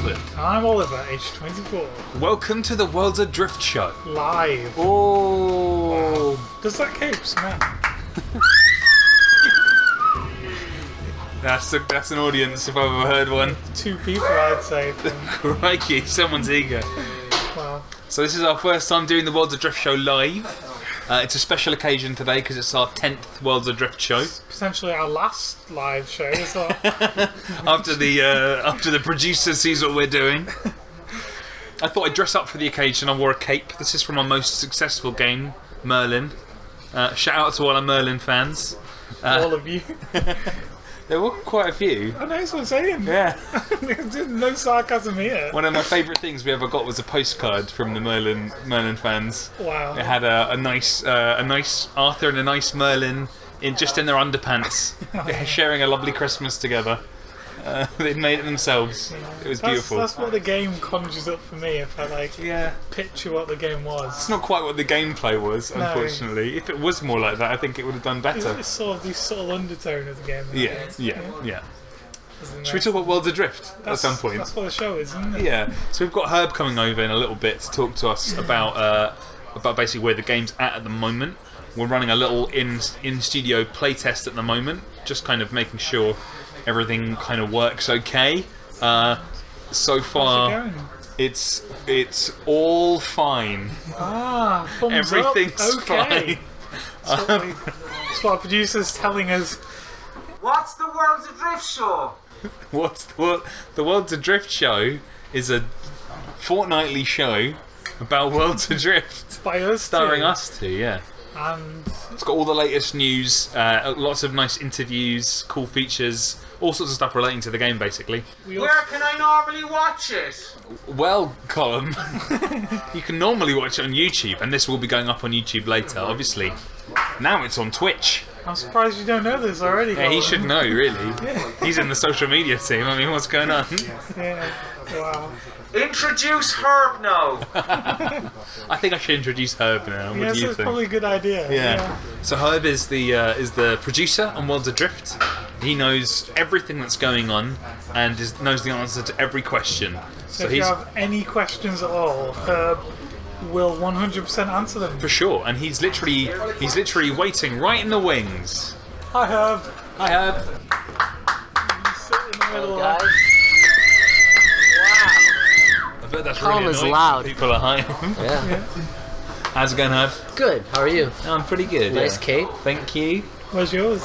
Jonathan. I'm Oliver, age 24. Welcome to the Worlds Adrift Show. Live. Oh. Wow. Does that cape smell? That's an audience if I've ever heard one. 2 people, I'd say. Crikey, someone's eager. Wow. So this is our first time doing the Worlds Adrift Show live. It's a special occasion today because it's our 10th Worlds Adrift Show. It's potentially our last live show as well. after the producer sees what we're doing. I thought I'd dress up for the occasion. I wore a cape. This is from our most successful game, Merlin. Shout out to all our Merlin fans. All of you. There were quite a few. I know what I'm saying. Yeah. No sarcasm here. One of my favourite things we ever got was a postcard from the Merlin fans. Wow. It had a nice Arthur and a nice Merlin in their underpants, sharing a lovely Christmas together. They'd made it themselves. It was beautiful. That's what the game conjures up for me. If I picture what the game was. It's not quite what the gameplay was, unfortunately. If it was more like that, I think it would have done better. It's sort of the subtle undertone of the game. Yeah. Should we talk about Worlds Adrift at some point? That's what the show is, isn't it? Yeah. So we've got Herb coming over in a little bit to talk to us about basically where the game's at the moment. We're running a little in-studio playtest at the moment, just kind of making sure everything kind of works okay. So far, it's all fine. Thumbs Everything's up. Okay. fine. That's what our producer's telling us. What's the Worlds Adrift Show? The Worlds Adrift Show is a fortnightly show about Worlds Adrift. By us starring two. us two, yeah. And it's got all the latest news, lots of nice interviews, cool features, all sorts of stuff relating to the game, basically. Where can I normally watch it? Well, Colin, you can normally watch it on YouTube, and this will be going up on YouTube later, obviously. Now it's on Twitch. I'm surprised you don't know this already. Yeah, he should know, really. He's in the social media team. I mean, what's going on? Yeah. Wow. Introduce Herb now. I think I should introduce Herb now. What do you Yes, think? that's probably a good idea. Yeah. So Herb is the producer on Worlds Adrift. He knows everything that's going on and knows the answer to every question. So if you have any questions at all, Herb will 100% answer them. For sure, and he's literally waiting right in the wings. Hi Herb. Hi Herb. You sit in the middle. guys. I bet that's Colin really is annoying. loud. People are high. Yeah. How's it going, Herb? Good. How are you? I'm pretty good. Nice yeah. cape. Thank you. Where's yours?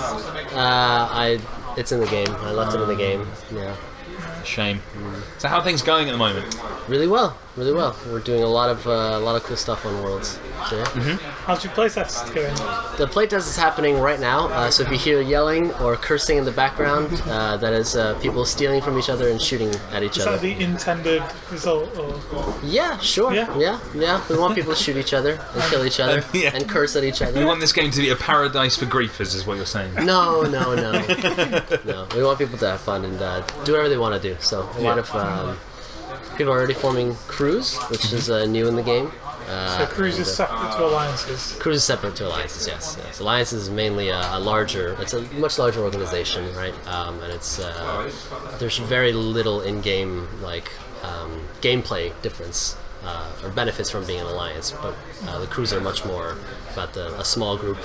It's in the game. I left it in the game. Yeah. Shame. So how are things going at the moment? Really well. Really well. We're doing a lot of cool stuff on Worlds. So, How's your playtest going? The playtest is happening right now. So if you hear yelling or cursing in the background, that is people stealing from each other and shooting at each Is other. that the intended result? Or? Yeah, sure. Yeah. We want people to shoot each other and kill each other Yeah. and curse at each other. You want this game to be a paradise for griefers, is what you're saying? No. No. We want people to have fun and do whatever they want to do. So a lot of people are already forming crews, which is new in the game. So crews is separate to alliances? Crews is separate to alliances, yes. Alliances is mainly it's a much larger organization, right? And it's there's very little in-game gameplay difference or benefits from being an alliance, but the crews are much more about a small group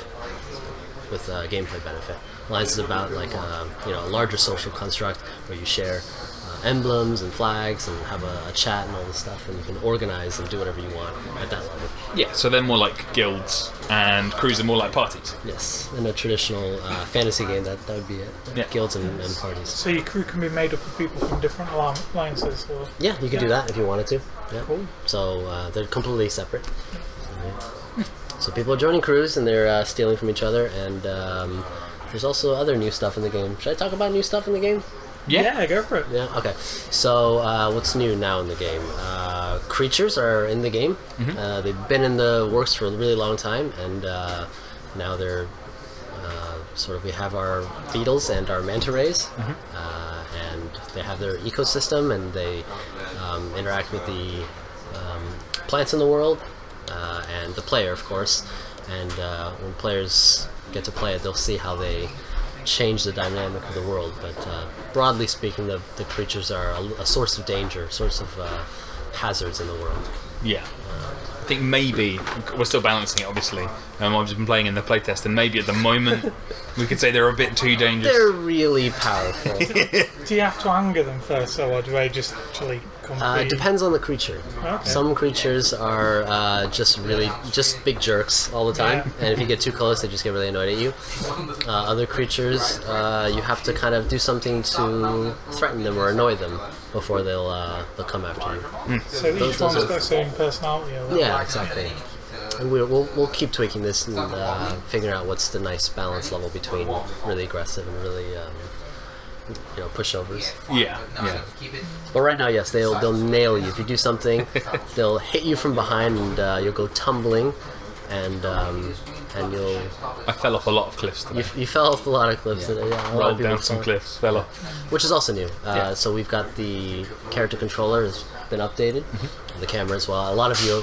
with gameplay benefit. Alliance is about a larger social construct where you share emblems and flags and have a chat and all this stuff, and you can organize and do whatever you want at that level. Yeah, so they're more like guilds, and crews are more like parties. Yes, in a traditional fantasy game, that would be it. Yeah. Guilds and parties. So your crew can be made up of people from different alliances? Or? Yeah, you could do that if you wanted to. Yeah. Cool. So they're completely separate. So people are joining crews and they're stealing from each other, and there's also other new stuff in the game. Should I talk about new stuff in the game? Yeah, go for it. Yeah, okay. So, what's new now in the game? Creatures are in the game. They've been in the works for a really long time, and now they're we have our beetles and our manta rays, and they have their ecosystem, and they interact with the plants in the world, and the player, of course. And when players get to play it, they'll see how they change the dynamic of the world. But broadly speaking, the creatures are a source of danger, source of hazards in the world. Yeah. I think maybe we're still balancing it. Obviously, I've just been playing in the playtest, and maybe at the moment we could say they're a bit too dangerous. They're really powerful. Do you have to anger them first, or do they just actually come free? It depends on the creature. Okay. Some creatures are just big jerks all the time, and if you get too close, they just get really annoyed at you. Other creatures, you have to kind of do something to threaten them or annoy them before they'll come after you. So each one's got a certain personality. Yeah, exactly. And we'll keep tweaking this and figuring out what's the nice balance level between really aggressive and really pushovers. Yeah. But right now, yes, they'll nail you if you do something. They'll hit you from behind, and you'll go tumbling, and you'll. I fell off a lot of cliffs today. You fell off a lot of cliffs today. Yeah, Rolled down some cliffs, fell off. Which is also new. So we've got the character controller has been updated, the camera as well. A lot of you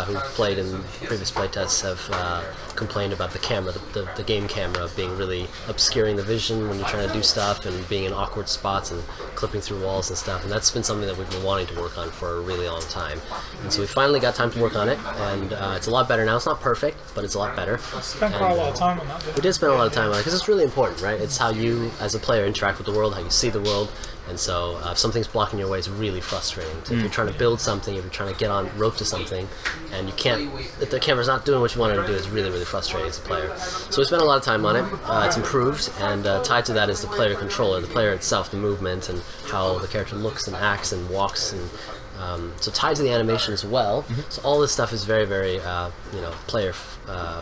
who've played in previous playtests have complained about the camera, the game camera being really obscuring the vision when you're trying to do stuff and being in awkward spots and clipping through walls and stuff. And that's been something that we've been wanting to work on for a really long time. And so we finally got time to work on it, and it's a lot better now. It's not perfect, but it's a lot better. Spent quite a lot of time on that. We did spend a lot of time on it because it's really important, right? It's how you, as a player, interact with the world, how you see the world. And so if something's blocking your way, it's really frustrating. So if you're trying to build something, if you're trying to get on rope to something, and you can't, if the camera's not doing what you wanted to do, it's really, really frustrating as a player. So we spent a lot of time on it. It's improved, and tied to that is the player controller, the player itself, the movement, and how the character looks and acts and walks, and so tied to the animation as well. So all this stuff is very, very player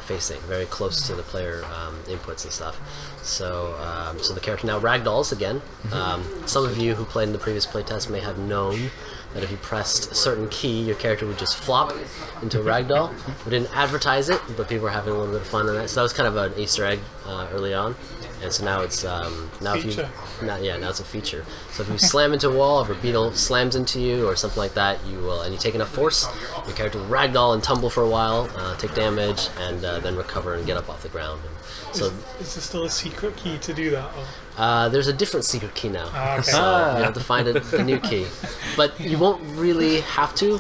facing, very close to the player inputs and stuff. So so the character now ragdolls again. Some of you who played in the previous playtest may have known that if you pressed a certain key, your character would just flop into a ragdoll. We didn't advertise it, but people were having a little bit of fun on that. So that was kind of an Easter egg early on. And so now it's now it's a feature. So if you slam into a wall, if a beetle slams into you or something like that, you will, and you take enough force, your character will ragdoll and tumble for a while, take damage, and then recover and get up off the ground. And so is there still a secret key to do that? Or? there's a different secret key now. Okay. So you have to find a new key, but you won't really have to.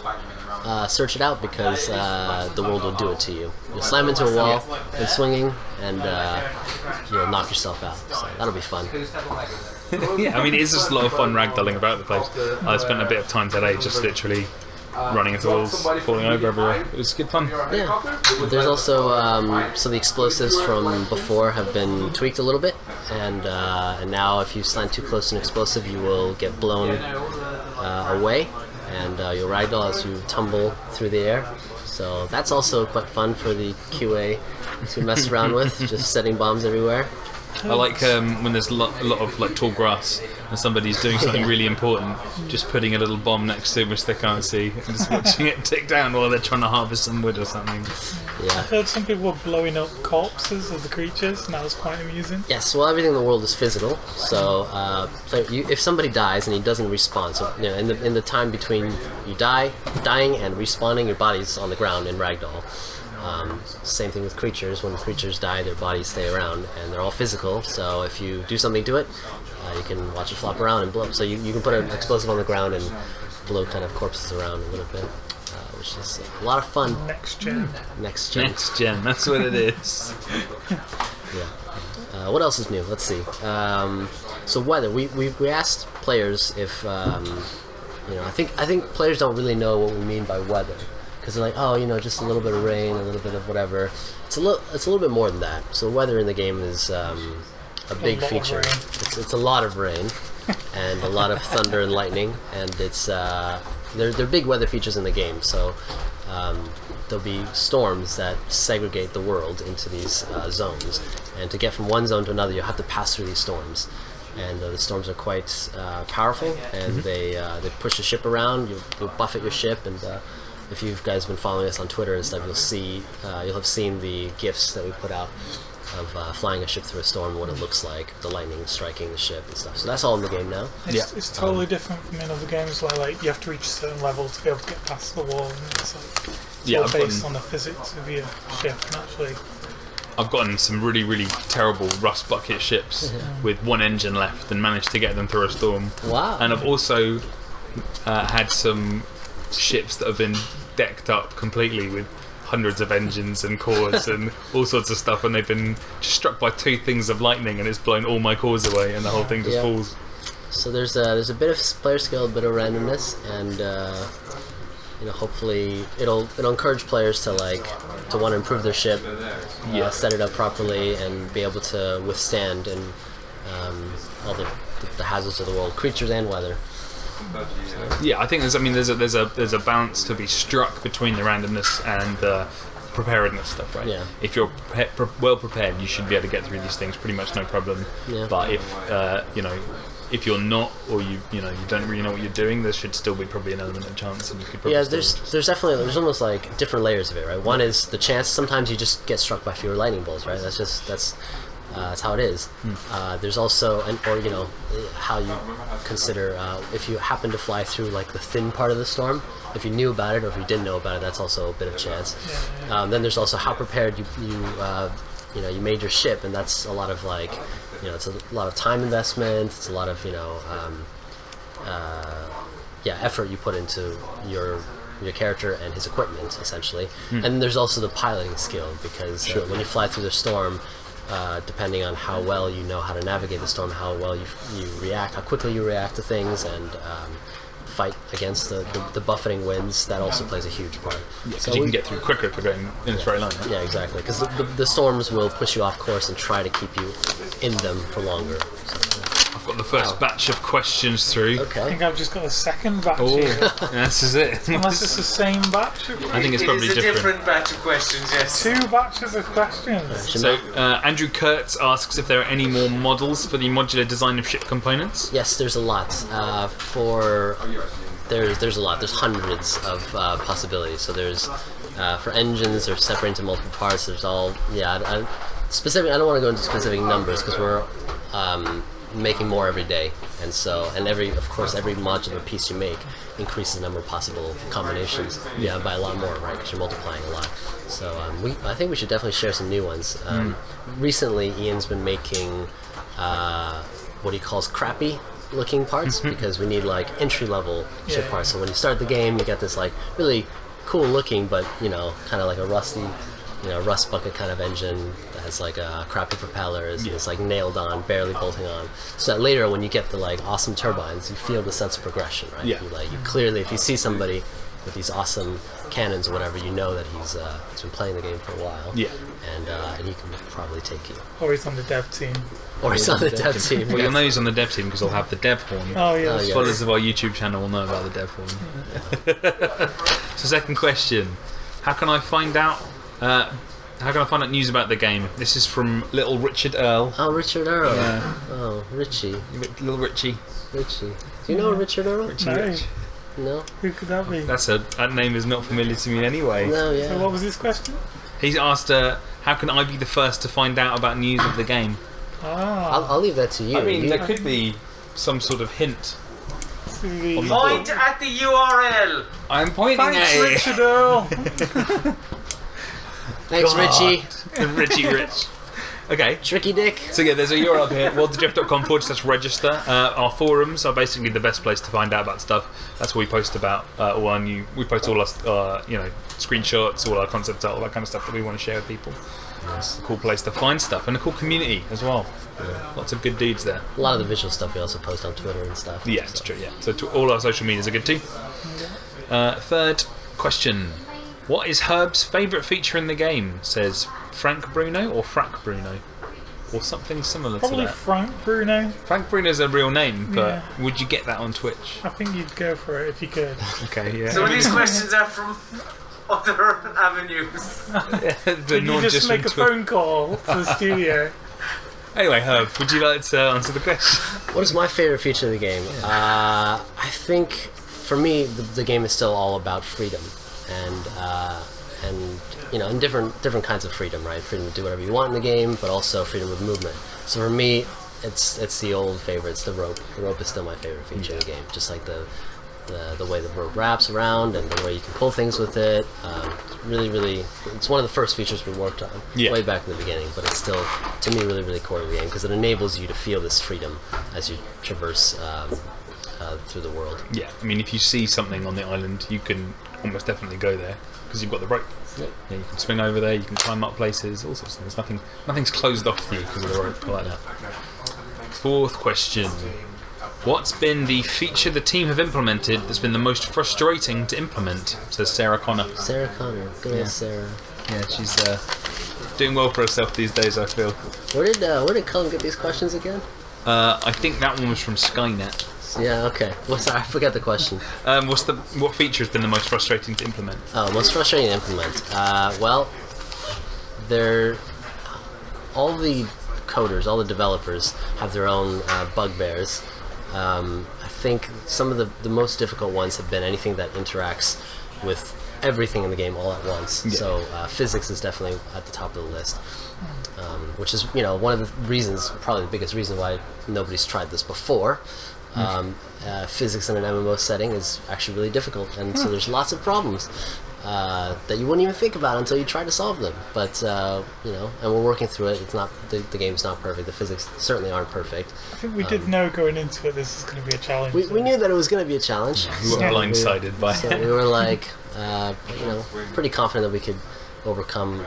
Search it out because the world will do it to you. You'll slam into a wall and swinging, and you'll knock yourself out. So that'll be fun. Yeah, I mean, it's just a lot of fun ragdolling about the place. I spent a bit of time today just literally running into walls, falling over everywhere. It was good fun. Yeah. There's also some of the explosives from before have been tweaked a little bit, and now if you slant too close to an explosive, you will get blown away. And you'll ragdoll as you tumble through the air. So that's also quite fun for the QA to mess around with, just setting bombs everywhere. I like when there's a lot of like tall grass and somebody's doing something really important, just putting a little bomb next to it which they can't see and just watching it tick down while they're trying to harvest some wood or something. Yeah. I heard some people were blowing up corpses of the creatures, and that was quite amusing. Yes, well, everything in the world is physical. So if somebody dies and he doesn't respawn, so in the time between you dying and respawning, your body's on the ground in ragdoll. Same thing with creatures. When creatures die, their bodies stay around, and they're all physical. So if you do something to it, you can watch it flop around and blow. So you can put an explosive on the ground and blow kind of corpses around a little bit, which is a lot of fun. Next gen. Next gen. Next gen, that's what it is. Yeah. What else is new? Let's see. So weather. We asked players if I think players don't really know what we mean by weather. Because they're like, just a little bit of rain, a little bit of whatever. It's a little bit more than that. So the weather in the game is a big feature. It's a lot of rain, and a lot of thunder and lightning, and it's they're big weather features in the game. So there'll be storms that segregate the world into these zones, and to get from one zone to another, you'll have to pass through these storms. And the storms are quite powerful, and they push the ship around. You'll buffet your ship, and if you guys have been following us on Twitter and stuff, you'll have seen the GIFs that we put out of flying a ship through a storm, what it looks like, the lightning striking the ship and stuff. So that's all in the game now. It's totally different from in other games where you have to reach a certain level to be able to get past the wall, and it's all based on the physics of your ship. And actually, I've gotten some really, really terrible rust bucket ships with one engine left and managed to get them through a storm. Wow. And I've also had some ships that have been decked up completely with hundreds of engines and cores and all sorts of stuff, and they've been just struck by 2 things of lightning, and it's blown all my cores away, and the whole thing just falls. So there's a bit of player skill, a bit of randomness, and hopefully it'll encourage players to want to improve their ship, set it up properly, and be able to withstand all the hazards of the world, creatures and weather. Yeah, I think there's a balance to be struck between the randomness and the preparedness stuff, right? Yeah. If you're well prepared, you should be able to get through these things pretty much no problem. Yeah. But if you're not, or you don't really know what you're doing, there should still be probably an element of chance, and you could probably there's definitely almost like different layers of it, right? One is the chance. Sometimes you just get struck by fewer lightning bolts, right? That's how it is. There's also, how you consider if you happen to fly through like the thin part of the storm. If you knew about it, or if you didn't know about it, that's also a bit of chance. Then there's also how prepared you made your ship, and that's a lot of it's a lot of time investment. It's a lot of effort you put into your character and his equipment, essentially. And there's also the piloting skill, because when you fly through the storm, depending on how well you know how to navigate the storm, how well you react, how quickly you react to things, and fight against the buffeting winds, that also plays a huge part. Yeah, so you can get through quicker if you're going in a straight line. Right? Yeah, exactly, because the storms will push you off course and try to keep you in them for longer. I've got the first batch of questions through. I Okay. think I've just got a second batch here. This is it. Unless it's the same batch. I think it's probably It is a different. different batch of questions, yes. 2 batches of questions. So, Andrew Kurtz asks if there are any more models for the modular design of ship components. Yes, there's a lot. There's a lot. There's hundreds of possibilities. So there's for engines, they're separated into multiple parts. There's all I don't want to go into specific numbers, because we're making more every day, and every modular piece you make increases the number of possible combinations by a lot more, right? Because you're multiplying a lot. So I think we should definitely share some new ones. Recently, Ian's been making what he calls crappy looking parts, because we need like entry level ship parts. So when you start the game, you get this like really cool looking, but kind of like a rusty, rust bucket kind of engine that has like a crappy propeller, is like nailed on, barely bolting on. So that later, when you get the like awesome turbines, you feel the sense of progression, right? Yeah. You clearly, if you see somebody with these awesome cannons or whatever, you know that he's been playing the game for a while. Yeah. And he can probably take you. Or he's on the dev team. Or he's on the dev team. Well, you'll know he's on the dev team because he'll have the dev horn. Oh, yeah. yeah. Followers of our YouTube channel will know about the dev horn. So, second question: How can I find out news about the game? This is from Little Richard Earl. Oh, Richard Earl. Yeah. Oh, Richie. Little Richie. Richie. Do you know Richard Earl? Richie No. Rich. No? Who could that be? That name is not familiar to me anyway. No, yeah. So what was his question? He's asked, how can I be the first to find out about news of the game? I'll leave that to you. I mean, there could be some sort of hint. Point at the URL. I'm pointing Thanks, at Richard Earl. Thanks, Richie. Richie Rich. Okay. Tricky Dick. So yeah, there's a URL here, worldsadrift.com/register. Our forums are basically the best place to find out about stuff. That's where we post about we post all our screenshots, all our concept art, all that kind of stuff that we want to share with people. It's a cool place to find stuff, and a cool community as well. Lots of good dudes there. A lot of the visual stuff we also post on Twitter and stuff. Yeah, it's true, yeah. So all our social medias are good too. Third question. What is Herb's favourite feature in the game? Says Frank Bruno or Frack Bruno? Or something similar Probably to that. Frank Bruno. Frank Bruno's a real name, but Yeah. would you get that on Twitch? I think you'd go for it if you could. Okay, yeah. So these questions are from other avenues. The Did you just make a Twitter. phone call to the studio? Anyway, Herb, would you like to answer the question? What is my favorite feature of the game? I think for me, the game is still all about freedom, and different kinds of freedom, right? Freedom to do whatever you want in the game, but also freedom of movement. So for me, it's the old favorite. It's the rope. The rope is still my favorite feature of the game. Just like the the way the rope wraps around and the way you can pull things with it. Really, it's one of the first features we worked on way back in the beginning, but it's still, to me, really core to the game because it enables you to feel this freedom as you traverse through the world. Yeah, I mean, if you see something on the island, you can almost definitely go there because you've got the rope. Yep. Yeah, you can swing over there, you can climb up places, all sorts of things. Nothing's closed off for you because of the rope. I like that. Fourth question. What's been the feature the team have implemented that's been the most frustrating to implement? Says Sarah Connor. Sarah Connor, good old Sarah. Yeah, she's doing well for herself these days, I feel. Where did Cullen get these questions again? I think that one was from Skynet. Yeah, okay. Sorry, I forgot the question. What feature has been the most frustrating to implement? Oh, most frustrating to implement. Well, all the coders, all the developers have their own bugbears. I think some of the most difficult ones have been anything that interacts with everything in the game all at once. Yeah. So physics is definitely at the top of the list, which is one of the reasons, probably the biggest reason why nobody's tried this before. Physics in an MMO setting is actually really difficult, and so there's lots of problems that you wouldn't even think about until you try to solve them. But and we're working through it. It's not the game's not perfect. The physics certainly aren't perfect. I think we did know going into it this is going to be a challenge. We knew that it was going to be a challenge. We were blindsided by it. So we were like, pretty confident that we could overcome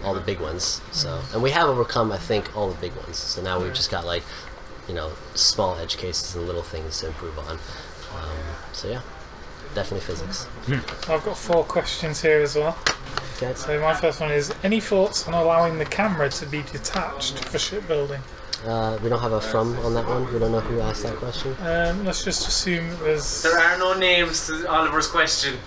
all the big ones. So, and we have overcome, I think, all the big ones. So now we've just got small edge cases and little things to improve on. So yeah, definitely physics. I've got 4 questions here as well. Okay. So my first one is, any thoughts on allowing the camera to be detached for shipbuilding? We don't have a from on that one. We don't know who asked that question. Let's just assume there are no names to Oliver's question.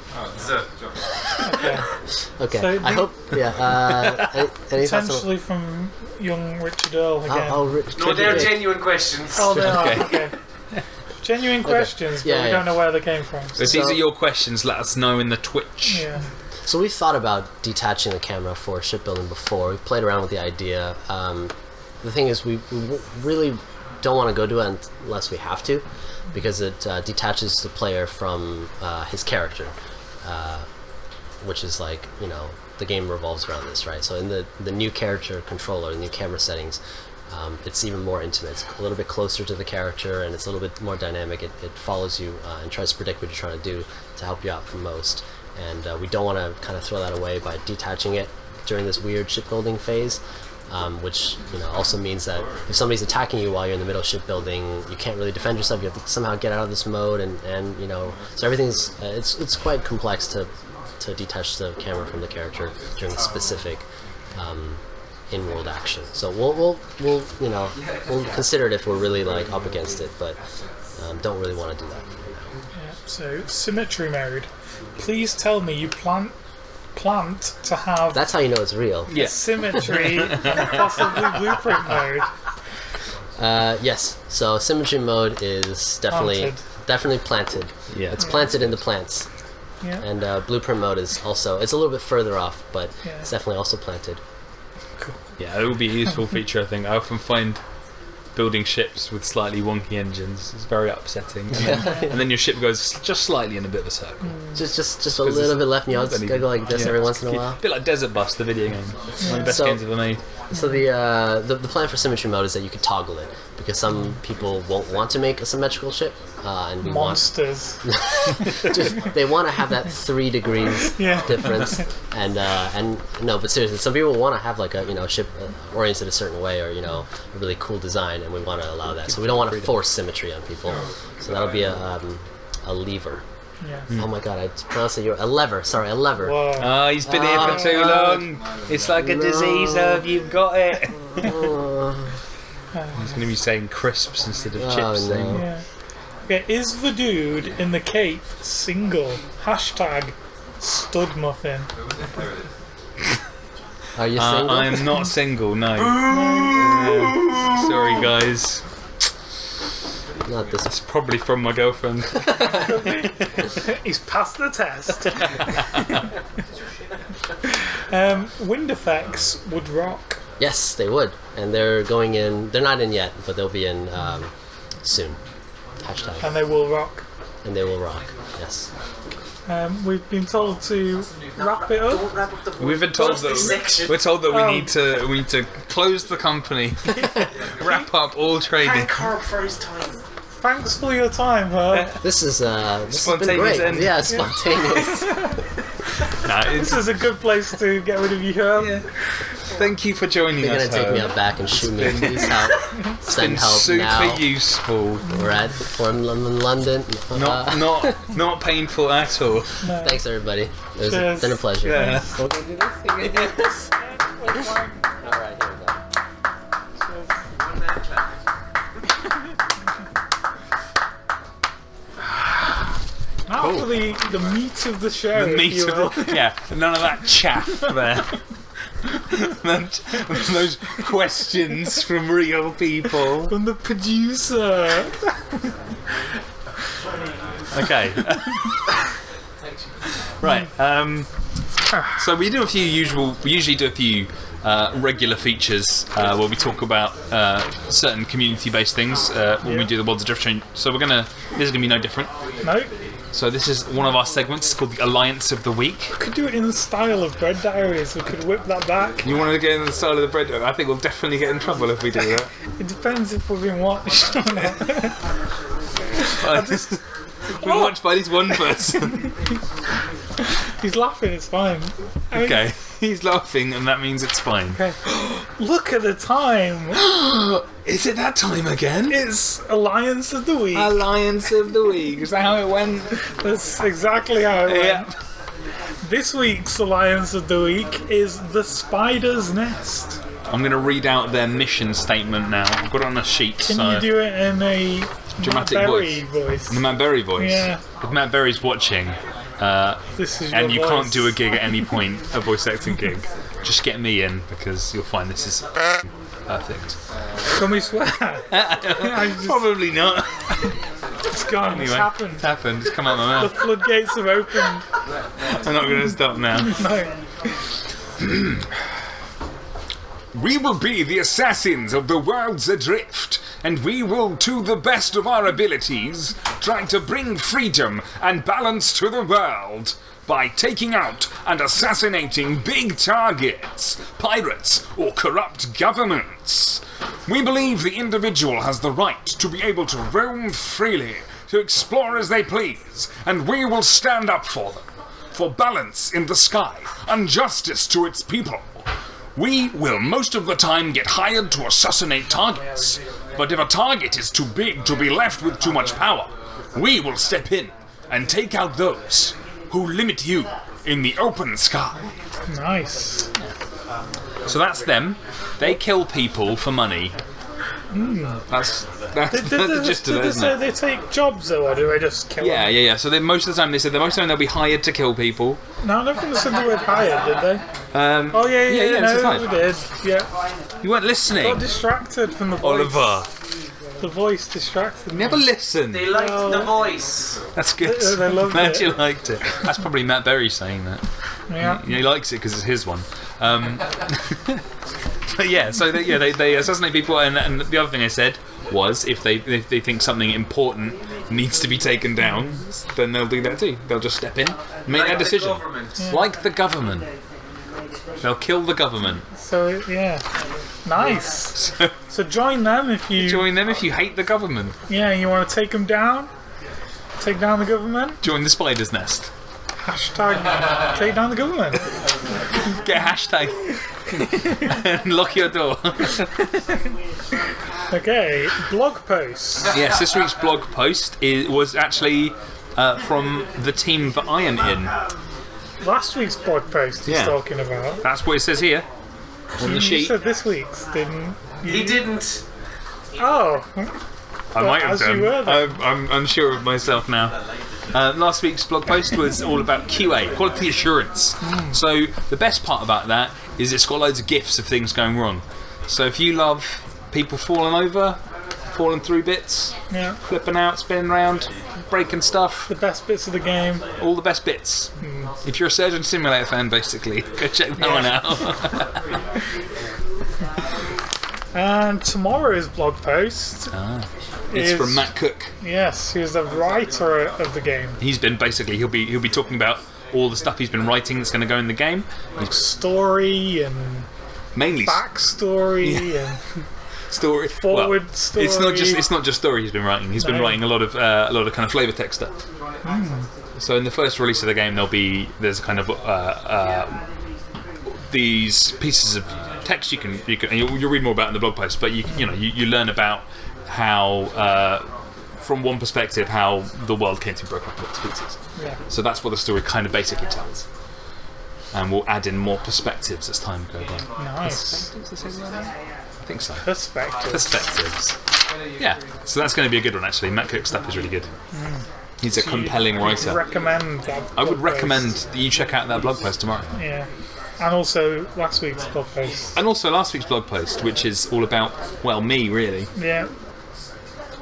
Okay. So I hope. Yeah. Any potentially from young Richard Earl again. No, they're genuine questions. Oh, they are. Okay. Genuine questions, but we don't know where they came from. So if these are your questions, let us know in the Twitch. Yeah. So we've thought about detaching the camera for shipbuilding before. We've played around with the idea. The thing is, we really don't want to go to it unless we have to, because it detaches the player from his character, which is the game revolves around this, right? So in the new character controller, the new camera settings, it's even more intimate. It's a little bit closer to the character, and it's a little bit more dynamic. It follows you and tries to predict what you're trying to do to help you out the most. And we don't want to kind of throw that away by detaching it during this weird shipbuilding phase. Which also means that if somebody's attacking you while you're in the middle of shipbuilding, you can't really defend yourself. You have to somehow get out of this mode, and so everything's it's quite complex to detach the camera from the character during specific in-world action. So we'll consider it if we're really up against it, but don't really want to do that. Yeah. So symmetry mode. Please tell me you plant to have That's how you know it's real. Yeah. symmetry and possibly blueprint mode. Yes. So symmetry mode is definitely planted. Yeah. It's planted in the plants. Yeah. And blueprint mode is also, it's a little bit further off, but Yeah. it's definitely also planted. Cool. Yeah, it will be a useful feature, I think. I often find building ships with slightly wonky engines is very upsetting. And then your ship goes just slightly in a bit of a circle. Just a little bit left, and you gotta go like this every once in a while. A bit like Desert Bus, the video game. One of the best games ever made. So the plan for symmetry mode is that you could toggle it, because some people won't want to make a symmetrical ship, and Monsters. they want to have that 3 degrees difference, and no, but seriously, some people want to have a ship oriented a certain way, or a really cool design, and we want to allow that. So we don't want to force symmetry on people. So that'll be a lever. Yeah. Oh my god, I pronounced it. A lever. Sorry, a lever. Whoa. He's been here for too long. It's like a disease, Herb. You've got it. He's going to be saying crisps instead of chips. No. Yeah. Okay, is the dude in the cape single? Hashtag stud muffin. Are you single? I am not single, no. Sorry, guys. Not this. It's probably from my girlfriend. He's passed the test. Wind effects would rock. Yes, they would, and they're going in. They're not in yet, but they'll be in soon. Hashtag. And they will rock. and they will rock. Yes. We've been told to wrap it up. Don't wrap up the We've been told this that section. we're told that we need to close the company, wrap up all trading. Thank Carp for his time. Thanks for your time, Herb. This has been Spontaneous great. end. Yeah, spontaneous. This is a good place to get rid of you, Herb. Thank you for joining They're us. gonna take me Herb. out back and shoot me. Please help. It's Send been help super now. useful. We're in London. Not painful at all. Thanks, everybody. It's Cheers. been a pleasure. Yeah. We'll go do this again. All right, here we go. One man clap. Now for the meat of the show. The if meat you will. of the, yeah, none of that chaff there. Those questions from real people. From the producer. Okay. Right. So we usually do a few regular features where we talk about certain community-based things when we do the Worlds Adrift Show. So this is gonna be no different. No? So this is one of our segments. It's called the Alliance of the Week. We could do it in the style of Bread Diaries. We could whip that back. You want to get in the style of the bread? I think we'll definitely get in trouble if we do that. It depends if we've been watched or not. We're watched by at least one person. He's laughing, it's fine. I mean, Okay, he's laughing, and that means it's fine. okay. Look at the time. Is it that time again? It's Alliance of the Week. Alliance of the Week. Is that how it went? That's exactly how it went. Yeah. This week's Alliance of the Week is the Spider's Nest. I'm going to read out their mission statement now. I've got it on a sheet. Can so you do it in a Dramatic Matt Berry voice? the Matt Berry voice. Yeah. If Matt Berry's watching, This is and you your can't voice. do a gig at any point, a voice acting gig, just get me in because you'll find this is perfect. Can we swear? Probably not. It's gone. Anyway, It's happened. It's happened. It's come out of my The mouth. floodgates have opened. I'm not going to stop now. No. We will be the assassins of the Worlds Adrift, and we will, to the best of our abilities, try to bring freedom and balance to the world by taking out and assassinating big targets, pirates, or corrupt governments. We believe the individual has the right to be able to roam freely, to explore as they please, and we will stand up for them, for balance in the sky and justice to its people. We will most of the time get hired to assassinate targets, but if a target is too big to be left with too much power, we will step in and take out those who limit you in the open sky. Nice. So that's them. They kill people for money. That's the gist of it, Did they isn't say it? they take jobs though, or do they just kill them? So most of the time they said they'll be hired to kill people. No, I don't think they said the word hired, did they? Oh yeah, it's no, fine. we did. Yeah. You weren't listening, Got distracted from the voice. Oliver. The voice distracted me. Never listen. They liked No. the voice. That's good. They loved Glad it. you liked it. That's probably Matt Berry saying that. Yeah. He likes it because it's his one. But yeah, so they assassinate people, and the other thing I said was if they think something important needs to be taken down, then they'll do that too. They'll just step in, make Like that the decision. government. Like the government. They'll kill the government. So yeah. Nice. So join them if you Join them if you hate the government. you want to take them down. Take down the government. Join the spider's nest. Hashtag take down the government. Get a hashtag and lock your door. Okay, blog post. Yes, this week's blog post was actually from the team that I am in. Last week's blog post he's Yeah. talking about. That's what it says here on the You sheet. said this week's, didn't you? He didn't. Oh, I might have as you done. were then. I'm unsure of myself now. Last week's blog post was all about QA, quality assurance. So the best part about that is it's got loads of GIFs of things going wrong. So if you love people falling over, falling through bits, yeah. flipping out, spinning around, breaking stuff, The best bits of the game. all the best bits. If you're a Surgeon Simulator fan, basically, go check that one out. And tomorrow's blog post It's from Matt Cook. Yes, who's the writer of the game. He's been basically he'll be talking about all the stuff he's been writing that's going to go in the game. Story and Mainly backstory and story. forward story. It's not just story he's been writing. He's been writing a lot of kind of flavor text stuff. So in the first release of the game, there's kind of these pieces of text you can and you'll read more about in the blog post. But you learn about how from one perspective how the world came to be broken up into pieces. Yeah. So that's what the story kind of basically tells. And we'll add in more perspectives as time goes on. Nice. Perspectives, I think so. Perspectives. Yeah. So that's going to be a good one, actually. Matt Cook's stuff is really good. He's a compelling writer. Recommend that. I would recommend that you check out that blog post tomorrow. Yeah. And also last week's blog post. And also last week's blog post, which is all about, well, me, really. Yeah.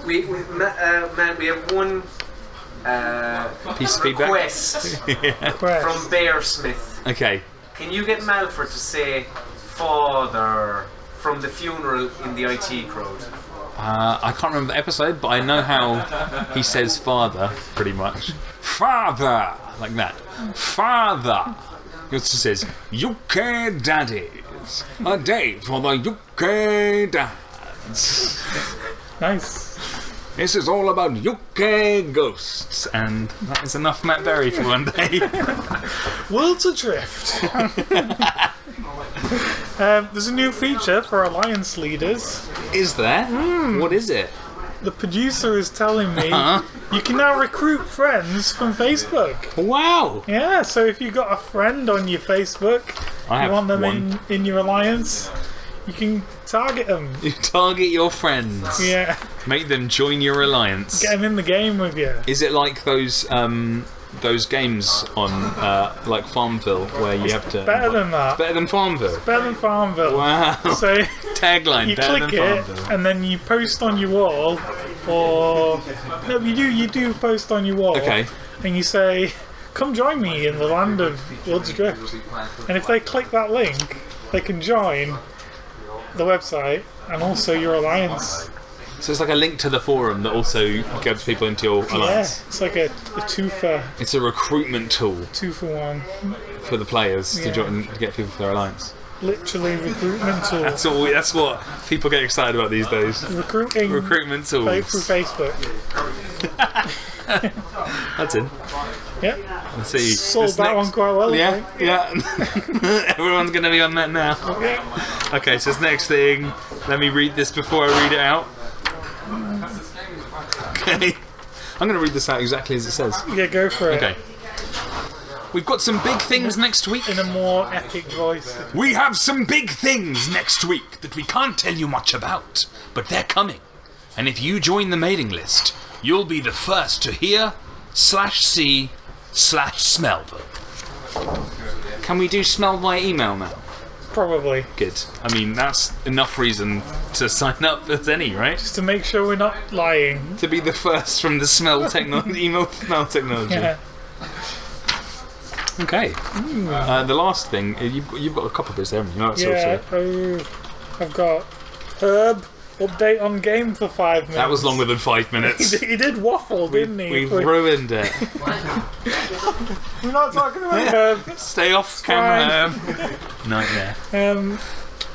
Matt, we have one Piece of feedback? request from Bear Smith. Okay. Can you get Malford to say "father" from the funeral in the IT crowd? I can't remember the episode, but I know how he says father, pretty much. Father! Like that. Father! He also says, UK daddies. A day for the UK dads. Nice. This is all about UK ghosts. And that is enough Matt Berry for one day. Worlds Adrift. There's a new feature for Alliance leaders. Is there? What is it? The producer is telling me you can now recruit friends from Facebook. Wow! Yeah, so if you've got a friend on your Facebook, I you want them one. in your alliance, you can target them. You target your friends. Yeah, Make them join your alliance. get them in the game with you. Is it like those games on like Farmville where you have to Better than that. better than Farmville? Better than Farmville. Wow. So Tagline: you better click than it, Farmville. and then you post on your wall, or no, you do post on your wall. Okay. And you say, "Come join me in the land of Worlds Adrift." And if they click that link, they can join the website and also your alliance. So it's like a link to the forum that also gets people into your alliance. Yeah, it's like a two for It's a recruitment tool 1. for the players to Yeah. join to get people for their alliance. Literally recruitment tool. That's what people get excited about these days. Recruiting Recruitment through tools. Facebook. That's it. Yeah, Let's see. sold This that next- one quite well. I Yeah, think. yeah. Everyone's going to be on that now. Yeah. Okay, so this next thing, let me read this before I read it out. Okay. I'm going to read this out exactly as it says. Yeah, go for it. Okay. We've got some big things next week. In a more epic voice. We have some big things next week that we can't tell you much about, but they're coming. And if you join the mailing list, you'll be the first to hear /see/smell them. Can we do smell by email now? Probably. Good. I mean, that's enough reason to sign up as any, right? Just to make sure we're not lying. To be the first from the email smell technology. Yeah. Okay. The last thing, you've got a couple of bits there, haven't you? No, that's Yeah. also- I've got Herb update on game for 5 minutes. That was longer than 5 minutes. He did waffle, didn't he? We've ruined it. We're not talking about Herb. Stay off camera. Nightmare.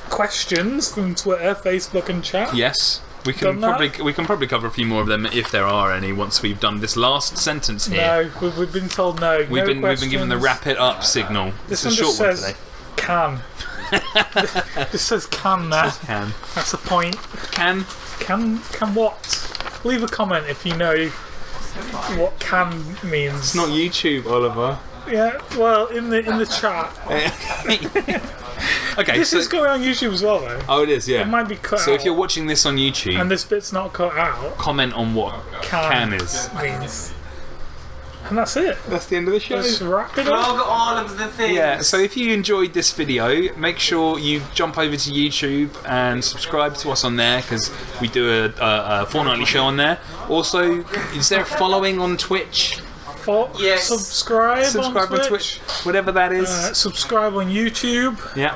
Questions from Twitter, Facebook, and chat. Yes, we Done can that? probably cover a few more of them if there are any. Once we've done this last sentence here, No, we've been told no. we've been given the questions. wrap it up signal. This It's one a just short one says today. can. This says can there. Can That's the point. can Can what? Leave a comment if you know what can means. it's not YouTube, Oliver. Yeah, well, in the chat. Okay, This so is going on YouTube as well, though. oh, it is, yeah. It might be cut So out. if you're watching this on YouTube, And this bit's not cut out. comment on what can is. Means. And that's it. That's the end of the show. Let's wrap it up. Plug all of the things. Yeah, so if you enjoyed this video, make sure you jump over to YouTube and subscribe to us on there, because we do a fortnightly show on there. Also, is there a following on Twitch? Yes. Subscribe on Twitch. Whatever that is. Subscribe on YouTube. Yeah.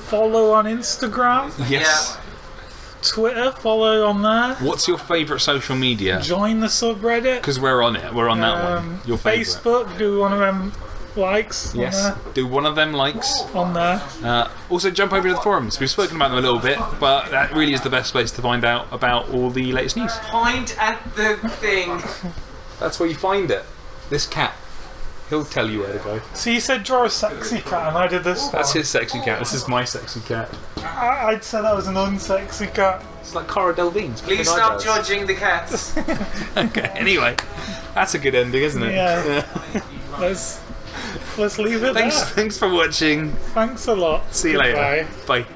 Follow on Instagram. Yes. Twitter, follow on there. What's your favourite social media? Join the subreddit. Because we're on it. We're on that one. Your favourite. Facebook, do one of them likes Yes. Do one of them likes. on there. Also, jump over to the forums. We've spoken about them a little bit, but that really is the best place to find out about all the latest news. Point at the thing. That's where you find it. This cat. He'll tell you where to go. So you said draw a sexy cat, and I did this That's one. his sexy cat. This is my sexy cat. I'd say that was an unsexy cat. It's like Cara Delevingne's. Please stop judging the cats. Okay, anyway. That's a good ending, isn't it? Yeah. Let's leave it there. Thanks for watching. Thanks a lot. See you later. Goodbye. Bye.